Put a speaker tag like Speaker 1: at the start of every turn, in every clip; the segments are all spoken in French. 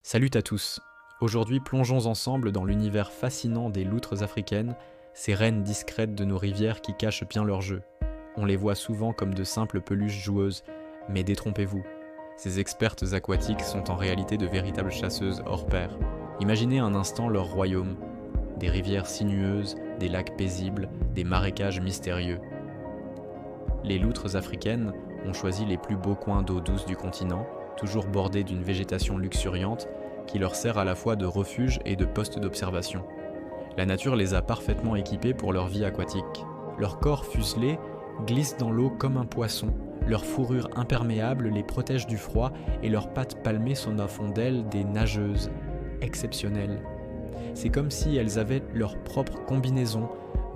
Speaker 1: Salut à tous. Aujourd'hui, plongeons ensemble dans l'univers fascinant des loutres africaines, ces reines discrètes de nos rivières qui cachent bien leur jeu. On les voit souvent comme de simples peluches joueuses, mais détrompez-vous, ces expertes aquatiques sont en réalité de véritables chasseuses hors pair. Imaginez un instant leur royaume, des rivières sinueuses, des lacs paisibles, des marécages mystérieux. Les loutres africaines ont choisi les plus beaux coins d'eau douce du continent, toujours bordés d'une végétation luxuriante qui leur sert à la fois de refuge et de poste d'observation. La nature les a parfaitement équipés pour leur vie aquatique. Leur corps fuselé glisse dans l'eau comme un poisson, leur fourrure imperméable les protège du froid et leurs pattes palmées sont à fond d'elles des nageuses exceptionnelles. C'est comme si elles avaient leur propre combinaison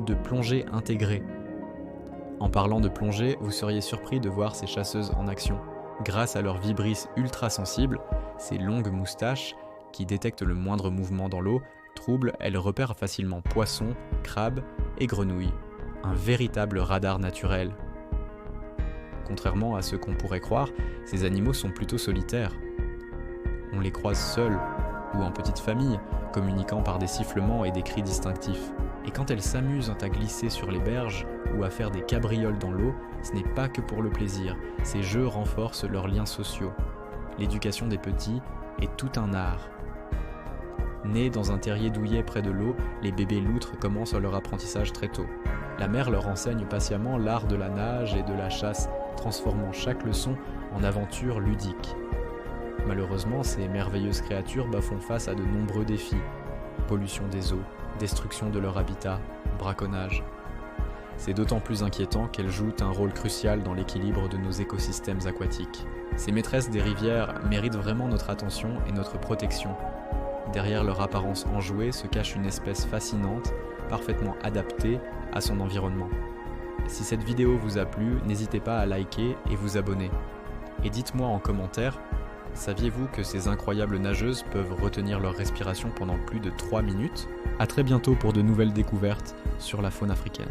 Speaker 1: de plongée intégrée. En parlant de plongée, vous seriez surpris de voir ces chasseuses en action. Grâce à leur vibrisses ultra sensibles, ces longues moustaches qui détectent le moindre mouvement dans l'eau trouble, elles repèrent facilement poissons, crabes et grenouilles. Un véritable radar naturel. Contrairement à ce qu'on pourrait croire, ces animaux sont plutôt solitaires. On les croise seuls ou en petite famille, communiquant par des sifflements et des cris distinctifs. Et quand elles s'amusent à glisser sur les berges ou à faire des cabrioles dans l'eau, ce n'est pas que pour le plaisir, ces jeux renforcent leurs liens sociaux. L'éducation des petits est tout un art. Nés dans un terrier douillet près de l'eau, les bébés loutres commencent leur apprentissage très tôt. La mère leur enseigne patiemment l'art de la nage et de la chasse, transformant chaque leçon en aventure ludique. Malheureusement, ces merveilleuses créatures font face à de nombreux défis. Pollution des eaux, destruction de leur habitat, braconnage. C'est d'autant plus inquiétant qu'elles jouent un rôle crucial dans l'équilibre de nos écosystèmes aquatiques. Ces maîtresses des rivières méritent vraiment notre attention et notre protection. Derrière leur apparence enjouée se cache une espèce fascinante, parfaitement adaptée à son environnement. Si cette vidéo vous a plu, n'hésitez pas à liker et vous abonner. Et dites-moi en commentaire, saviez-vous que ces incroyables nageuses peuvent retenir leur respiration pendant plus de 3 minutes ? À très bientôt pour de nouvelles découvertes sur la faune africaine.